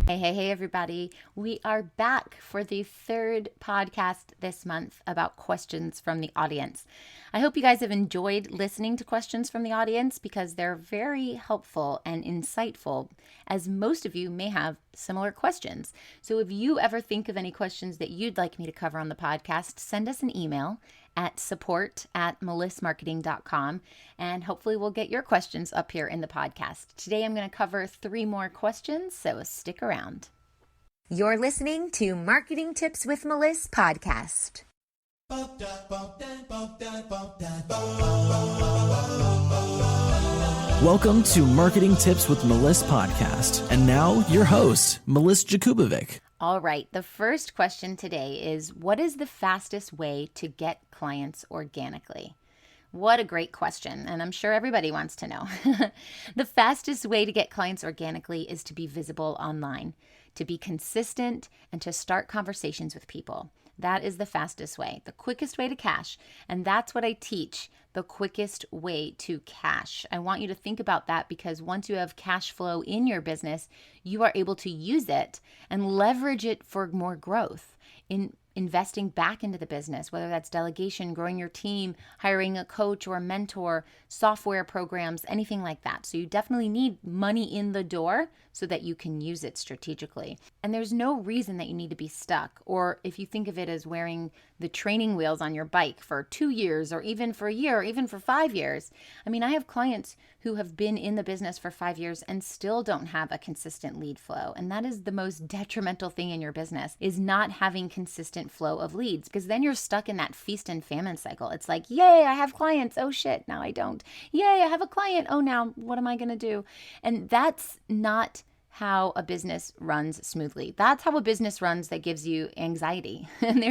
Hey, everybody. We are back for the third podcast this month about questions from the audience. I hope you guys have enjoyed listening to questions from the audience because they're very helpful and insightful, as most of you may have similar questions. So if you ever think of any questions that you'd like me to cover on the podcast, send us an email at support@melissmarketing.com, and hopefully we'll get your questions up here in the podcast. Today I'm going to cover 3 more questions, so stick around. You're listening to Marketing Tips with Meliss podcast. Welcome to Marketing Tips with Meliss podcast. And now your host, Meliss-Ep. All right, the first question today is, what is the fastest way to get clients organically? What a great question, and I'm sure everybody wants to know. The fastest way to get clients organically is to be visible online, to be consistent, and to start conversations with people. That is the fastest way, the quickest way to cash, and that's what I teach, the quickest way to cash. I want you to think about that because once you have cash flow in your business, you are able to use it and leverage it for more growth in investing back into the business, whether that's delegation, growing your team, hiring a coach or a mentor, software programs, anything like that. So you definitely need money in the door so that you can use it strategically. And there's no reason that you need to be stuck. Or if you think of it as wearing the training wheels on your bike for 2 years or even for a year or even for 5 years. I mean, I have clients who have been in the business for 5 years and still don't have a consistent lead flow. And that is the most detrimental thing in your business, is not having consistent flow of leads, because then you're stuck in that feast and famine cycle. It's like, yay, I have clients. Oh shit, now I don't. Yay, I have a client. Oh, now what am I going to do? And that's not how a business runs smoothly. That's how a business runs that gives you anxiety. And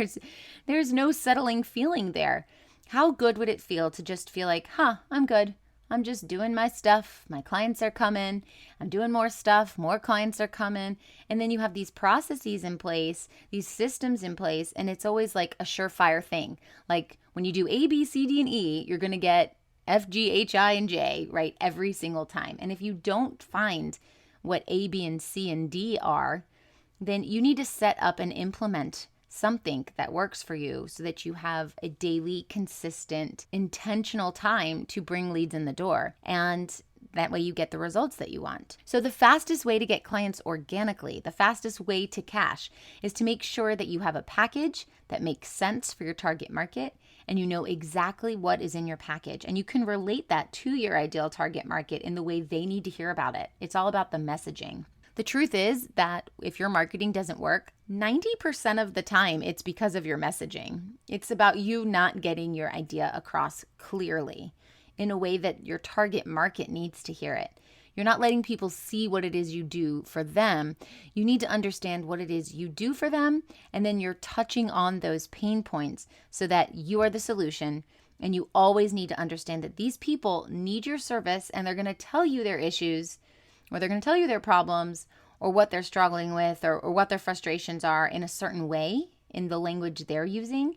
there's no settling feeling there. How good would it feel to just feel like, I'm good. I'm just doing my stuff. My clients are coming. I'm doing more stuff. More clients are coming. And then you have these processes in place, these systems in place, and it's always like a surefire thing. Like when you do A, B, C, D, and E, you're going to get F, G, H, I, and J, right? Every single time. And if you don't find what A, B, and C, and D are, then you need to set up and implement something that works for you so that you have a daily, consistent, intentional time to bring leads in the door. And that way you get the results that you want. So the fastest way to get clients organically, the fastest way to cash, is to make sure that you have a package that makes sense for your target market and you know exactly what is in your package. And you can relate that to your ideal target market in the way they need to hear about it. It's all about the messaging. The truth is that if your marketing doesn't work, 90% of the time it's because of your messaging. It's about you not getting your idea across clearly in a way that your target market needs to hear it. You're not letting people see what it is you do for them. You need to understand what it is you do for them, and then you're touching on those pain points so that you are the solution. And you always need to understand that these people need your service and they're going to tell you their issues, or they're going to tell you their problems, or what they're struggling with, or what their frustrations are in a certain way in the language they're using.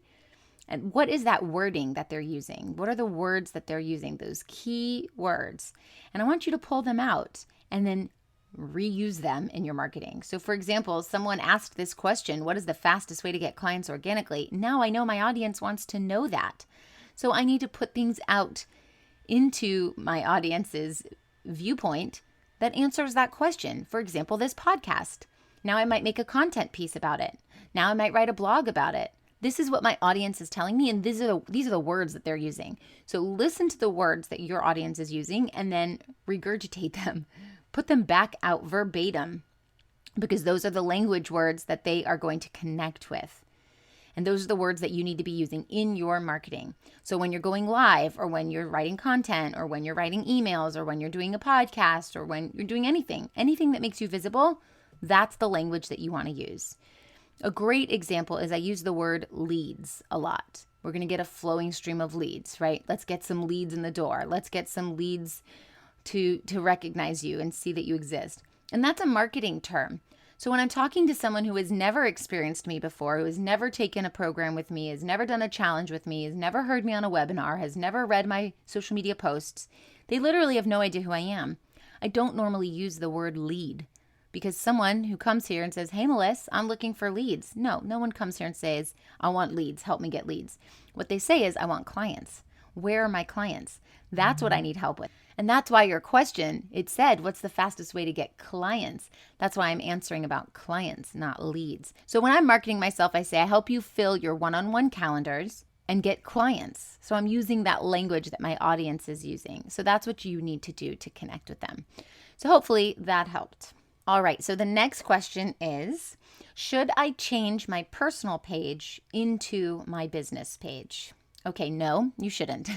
And what is that wording that they're using? What are the words that they're using? Those key words. And I want you to pull them out and then reuse them in your marketing. So for example, someone asked this question, what is the fastest way to get clients organically? Now I know my audience wants to know that. So I need to put things out into my audience's viewpoint that answers that question. For example, this podcast. Now I might make a content piece about it. Now I might write a blog about it. This is what my audience is telling me, and these are the words that they're using. So listen to the words that your audience is using and then regurgitate them. Put them back out verbatim, because those are the language words that they are going to connect with. And those are the words that you need to be using in your marketing. So when you're going live, or when you're writing content, or when you're writing emails, or when you're doing a podcast, or when you're doing anything that makes you visible, that's the language that you want to use. A great example is I use the word leads a lot. We're going to get a flowing stream of leads, right? Let's get some leads in the door. Let's get some leads to recognize you and see that you exist. And that's a marketing term. So when I'm talking to someone who has never experienced me before, who has never taken a program with me, has never done a challenge with me, has never heard me on a webinar, has never read my social media posts, they literally have no idea who I am. I don't normally use the word lead. Because someone who comes here and says, hey, Meliss, I'm looking for leads. No one comes here and says, I want leads. Help me get leads. What they say is, I want clients. Where are my clients? That's what I need help with. And that's why your question, it said, what's the fastest way to get clients? That's why I'm answering about clients, not leads. So when I'm marketing myself, I say, I help you fill your one-on-one calendars and get clients. So I'm using that language that my audience is using. So that's what you need to do to connect with them. So hopefully that helped. All right, so the next question is, should I change my personal page into my business page? Okay, no, you shouldn't.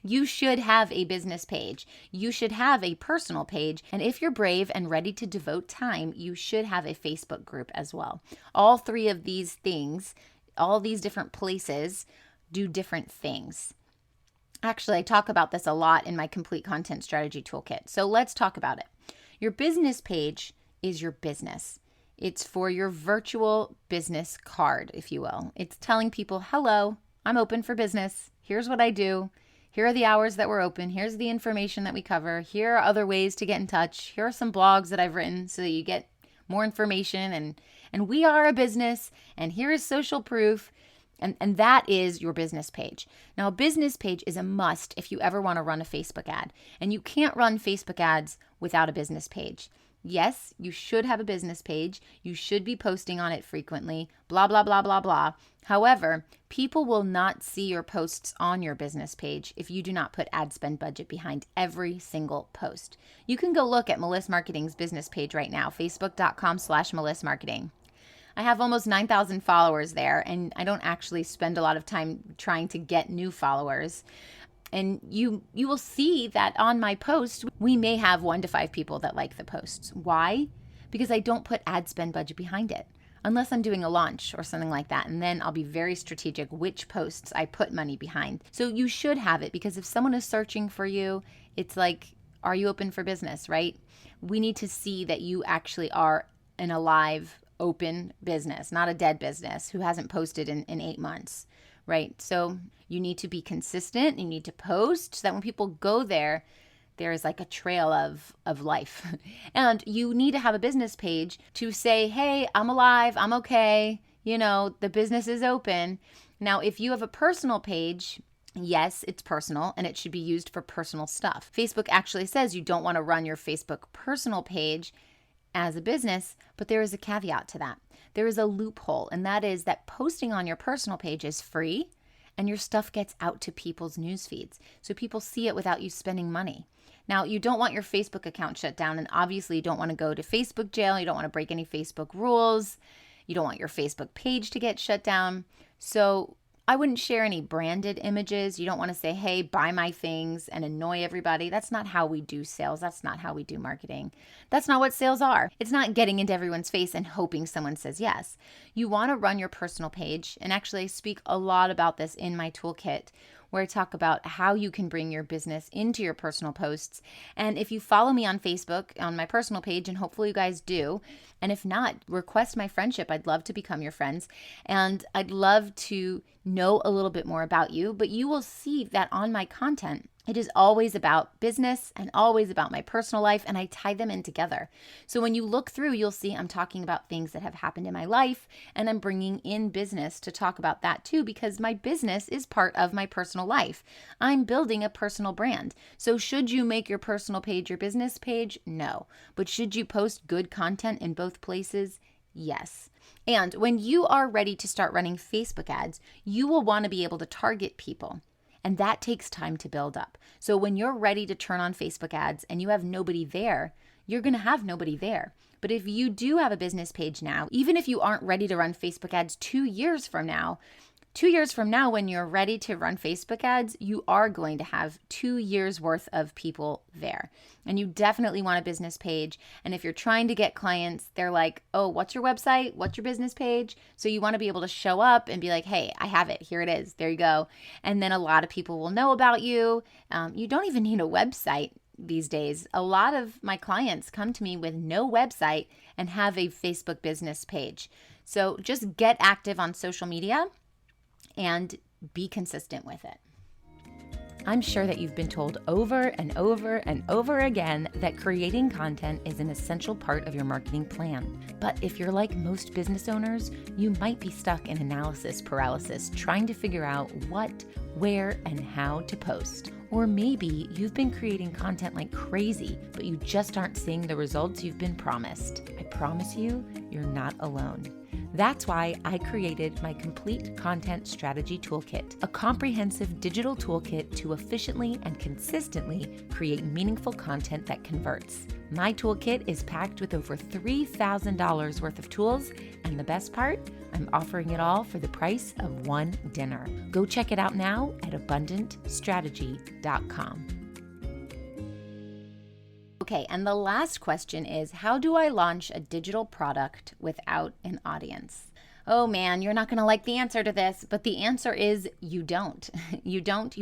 You should have a business page. You should have a personal page. And if you're brave and ready to devote time, you should have a Facebook group as well. All three of these things, all these different places do different things. Actually, I talk about this a lot in my Complete Content Strategy Toolkit. So let's talk about it. Your business page is your business. It's for your virtual business card, if you will. It's telling people, hello, I'm open for business. Here's what I do. Here are the hours that we're open. Here's the information that we cover. Here are other ways to get in touch. Here are some blogs that I've written so that you get more information. And we are a business. And here is social proof. And that is your business page. Now, a business page is a must if you ever want to run a Facebook ad. And you can't run Facebook ads without a business page. Yes, you should have a business page. You should be posting on it frequently, blah, blah, blah, blah, blah. However, people will not see your posts on your business page if you do not put ad spend budget behind every single post. You can go look at Meliss Marketing's business page right now, facebook.com/MelissMarketing. I have almost 9,000 followers there, and I don't actually spend a lot of time trying to get new followers. And you will see that on my post, we may have 1 to 5 people that like the posts. Why? Because I don't put ad spend budget behind it, unless I'm doing a launch or something like that. And then I'll be very strategic which posts I put money behind. So you should have it, because if someone is searching for you, it's like, are you open for business, right? We need to see that you actually are an alive, open business, not a dead business who hasn't posted in 8 months, right? So you need to be consistent. You need to post so that when people go there, there is like a trail of life. And you need to have a business page to say, hey, I'm alive, I'm okay, the business is open. Now, if you have a personal page, yes, it's personal and it should be used for personal stuff. Facebook actually says you don't want to run your Facebook personal page as a business, but there is a caveat to that. There is a loophole, and that is that posting on your personal page is free and your stuff gets out to people's news feeds. So people see it without you spending money. Now, you don't want your Facebook account shut down, and obviously you don't want to go to Facebook jail. You don't want to break any Facebook rules. You don't want your Facebook page to get shut down. So I wouldn't share any branded images. You don't want to say, hey, buy my things and annoy everybody. That's not how we do sales. That's not how we do marketing. That's not what sales are. It's not getting into everyone's face and hoping someone says yes. You want to run your personal page. And actually, I speak a lot about this in my toolkit, where I talk about how you can bring your business into your personal posts. And if you follow me on Facebook, on my personal page, and hopefully you guys do, and if not, request my friendship. I'd love to become your friends, and I'd love to know a little bit more about you. But you will see that on my content, it is always about business and always about my personal life, and I tie them in together. So when you look through, you'll see I'm talking about things that have happened in my life, and I'm bringing in business to talk about that too, because my business is part of my personal life. I'm building a personal brand. So should you make your personal page your business page? No. But should you post good content in both places? Yes. And when you are ready to start running Facebook ads, you will want to be able to target people. And that takes time to build up. So when you're ready to turn on Facebook ads and you have nobody there, you're going to have nobody there. But if you do have a business page now, even if you aren't ready to run Facebook ads 2 years from now, 2 years from now, when you're ready to run Facebook ads, you are going to have 2 years worth of people there. And you definitely want a business page. And if you're trying to get clients, they're like, oh, what's your website? What's your business page? So you want to be able to show up and be like, hey, I have it. Here it is. There you go. And then a lot of people will know about you. You don't even need a website these days. A lot of my clients come to me with no website and have a Facebook business page. So just get active on social media and be consistent with it. I'm sure that you've been told over and over and over again that creating content is an essential part of your marketing plan. But if you're like most business owners, you might be stuck in analysis paralysis trying to figure out what, where, and how to post. Or maybe you've been creating content like crazy, but you just aren't seeing the results you've been promised. I promise you, you're not alone. That's why I created my complete content strategy toolkit, a comprehensive digital toolkit to efficiently and consistently create meaningful content that converts. My toolkit is packed with over $3,000 worth of tools, and the best part, I'm offering it all for the price of one dinner. Go check it out now at abundantstrategy.com. Okay, and the last question is, how do I launch a digital product without an audience? Oh man, you're not going to like the answer to this, but the answer is you don't. You don't.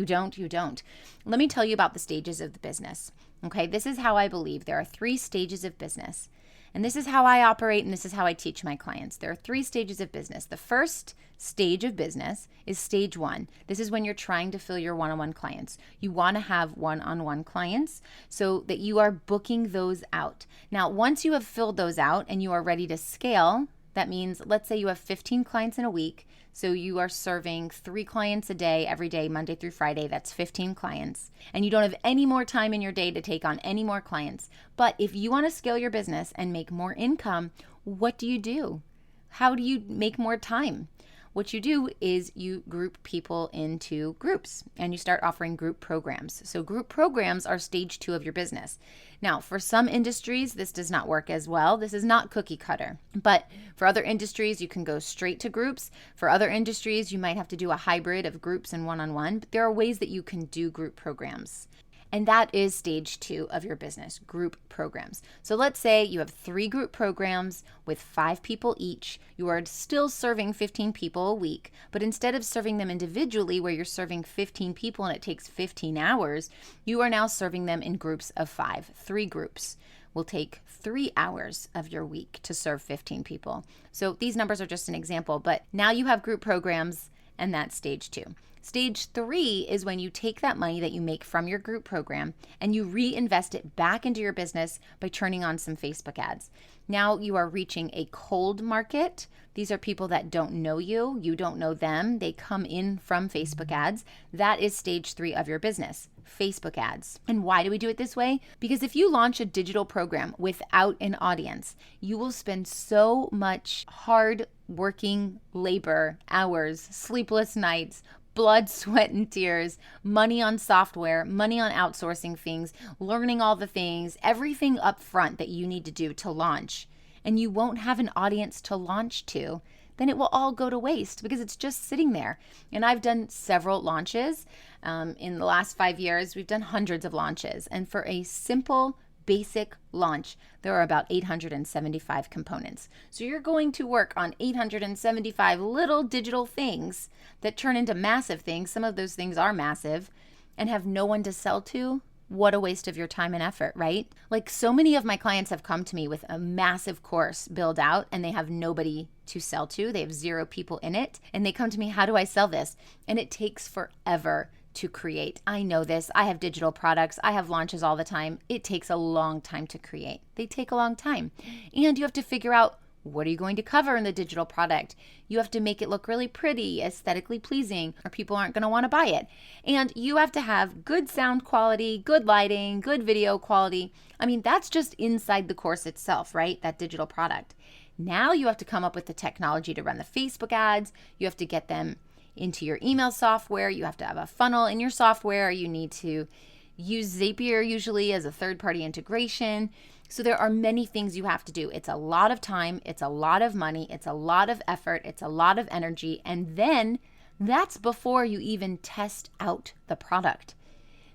Let me tell you about the stages of the business. Okay, this is how I believe there are 3 stages of business. And this is how I operate, and this is how I teach my clients. There are 3 stages of business. The first stage of business is stage 1. This is when you're trying to fill your one-on-one clients. You want to have one-on-one clients so that you are booking those out. Now, once you have filled those out and you are ready to scale, that means, let's say you have 15 clients in a week. So you are serving 3 clients a day, every day, Monday through Friday. That's 15 clients. And you don't have any more time in your day to take on any more clients. But if you want to scale your business and make more income, what do? How do you make more time? What you do is you group people into groups and you start offering group programs. So group programs are stage 2 of your business. Now, for some industries, this does not work as well. This is not cookie cutter. But for other industries, you can go straight to groups. For other industries, you might have to do a hybrid of groups and one-on-one. But there are ways that you can do group programs. And that is stage 2 of your business, group programs. So let's say you have 3 group programs with 5 people each. You are still serving 15 people a week, but instead of serving them individually where you're serving 15 people and it takes 15 hours, you are now serving them in groups of 5. 3 groups will take 3 hours of your week to serve 15 people. So these numbers are just an example, but now you have group programs, and that's stage 2. Stage 3 is when you take that money that you make from your group program and you reinvest it back into your business by turning on some Facebook ads. Now you are reaching a cold market. These are people that don't know you. You don't know them. They come in from Facebook ads. That is stage 3 of your business, Facebook ads. And why do we do it this way? Because if you launch a digital program without an audience, you will spend so much hard working labor, hours, sleepless nights, blood, sweat, and tears, money on software, money on outsourcing things, learning all the things, everything up front that you need to do to launch, and you won't have an audience to launch to, then it will all go to waste because it's just sitting there. And I've done several launches. In the last 5 years, we've done hundreds of launches. And for a simple, basic launch, there are about 875 components. So you're going to work on 875 little digital things that turn into massive things. Some of those things are massive and have no one to sell to. What a waste of your time and effort, right? Like, so many of my clients have come to me with a massive course built out and they have nobody to sell to. They have 0 people in it. And they come to me, how do I sell this? And it takes forever to create. I know this. I have digital products. I have launches all the time. It takes a long time to create. They take a long time. And you have to figure out, what are you going to cover in the digital product? You have to make it look really pretty, aesthetically pleasing, or people aren't going to want to buy it. And you have to have good sound quality, good lighting, good video quality. I mean, that's just inside the course itself, right? That digital product. Now you have to come up with the technology to run the Facebook ads. You have to get them into your email software. You have to have a funnel in your software. You need to use Zapier usually as a third-party integration. So there are many things you have to do. It's a lot of time. It's a lot of money. It's a lot of effort. It's a lot of energy. And then that's before you even test out the product.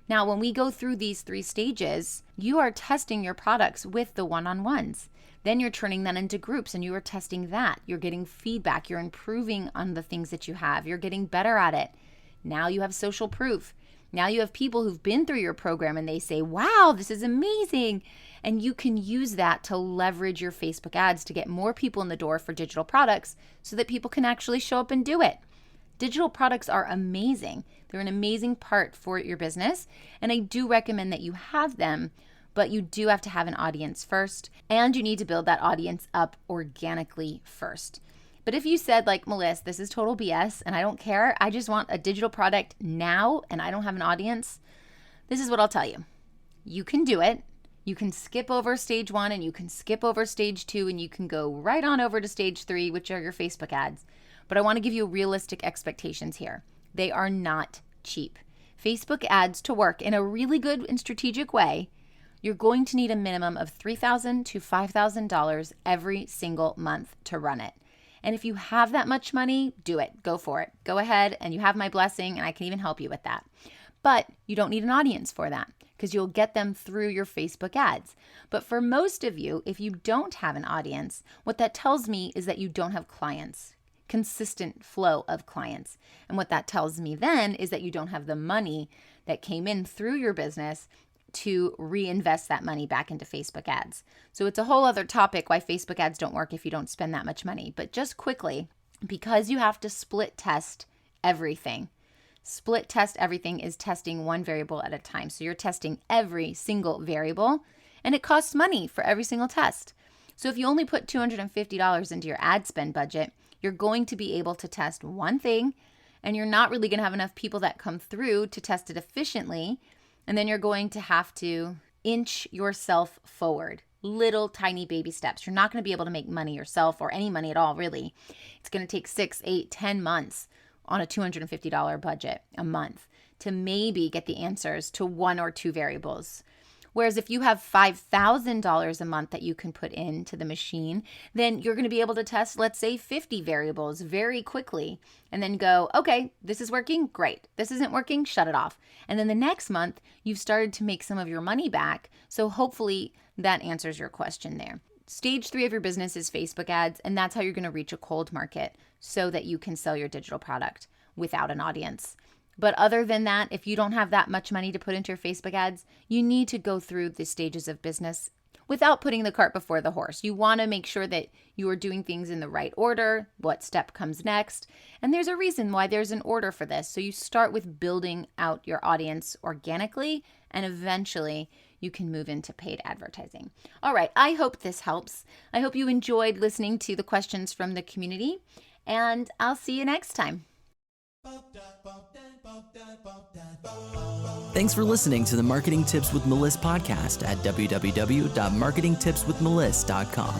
Now, when we go through these 3 stages, you are testing your products with the one-on-ones. Then you're turning that into groups and you are testing that. You're getting feedback. You're improving on the things that you have. You're getting better at it. Now you have social proof. Now you have people who've been through your program and they say, wow, this is amazing. And you can use that to leverage your Facebook ads to get more people in the door for digital products so that people can actually show up and do it. Digital products are amazing. They're an amazing part for your business, and I do recommend that you have them, but you do have to have an audience first, and you need to build that audience up organically first. But if you said, like, Meliss, this is total BS and I don't care, I just want a digital product now and I don't have an audience, this is what I'll tell you. You can do it. You can skip over stage 1 and you can skip over stage 2 and you can go right on over to stage 3, which are your Facebook ads. But I want to give you realistic expectations here. They are not cheap. Facebook ads, to work in a really good and strategic way, you're going to need a minimum of $3,000 to $5,000 every single month to run it. And if you have that much money, do it. Go for it. Go ahead, and you have my blessing, and I can even help you with that. But you don't need an audience for that because you'll get them through your Facebook ads. But for most of you, if you don't have an audience, what that tells me is that you don't have clients, consistent flow of clients. And what that tells me then is that you don't have the money that came in through your business to reinvest that money back into Facebook ads. So it's a whole other topic why Facebook ads don't work if you don't spend that much money. But just quickly, because you have to split test everything. Split test everything is testing one variable at a time. So you're testing every single variable, and it costs money for every single test. So if you only put $250 into your ad spend budget, you're going to be able to test one thing, and you're not really going to have enough people that come through to test it efficiently. And then you're going to have to inch yourself forward, little tiny baby steps. You're not going to be able to make money yourself or any money at all, really. It's going to take 6, 8, 10 months on a $250 budget a month to maybe get the answers to 1 or 2 variables. Whereas if you have $5,000 a month that you can put into the machine, then you're going to be able to test, let's say, 50 variables very quickly and then go, okay, this is working, great. This isn't working, shut it off. And then the next month, you've started to make some of your money back. So hopefully that answers your question there. Stage 3 of your business is Facebook ads, and that's how you're going to reach a cold market so that you can sell your digital product without an audience. But other than that, if you don't have that much money to put into your Facebook ads, you need to go through the stages of business without putting the cart before the horse. You want to make sure that you are doing things in the right order, what step comes next. And there's a reason why there's an order for this. So you start with building out your audience organically, and eventually you can move into paid advertising. All right, I hope this helps. I hope you enjoyed listening to the questions from the community, and I'll see you next time. Thanks for listening to the Marketing Tips with Meliss podcast at www.marketingtipswithmeliss.com.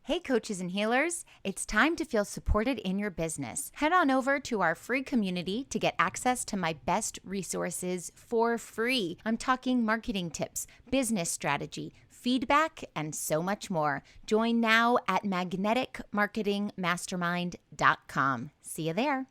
Hey, coaches and healers, it's time to feel supported in your business. Head on over to our free community to get access to my best resources for free. I'm talking marketing tips, business strategy, feedback, and so much more. Join now at magneticmarketingmastermind.com. See you there.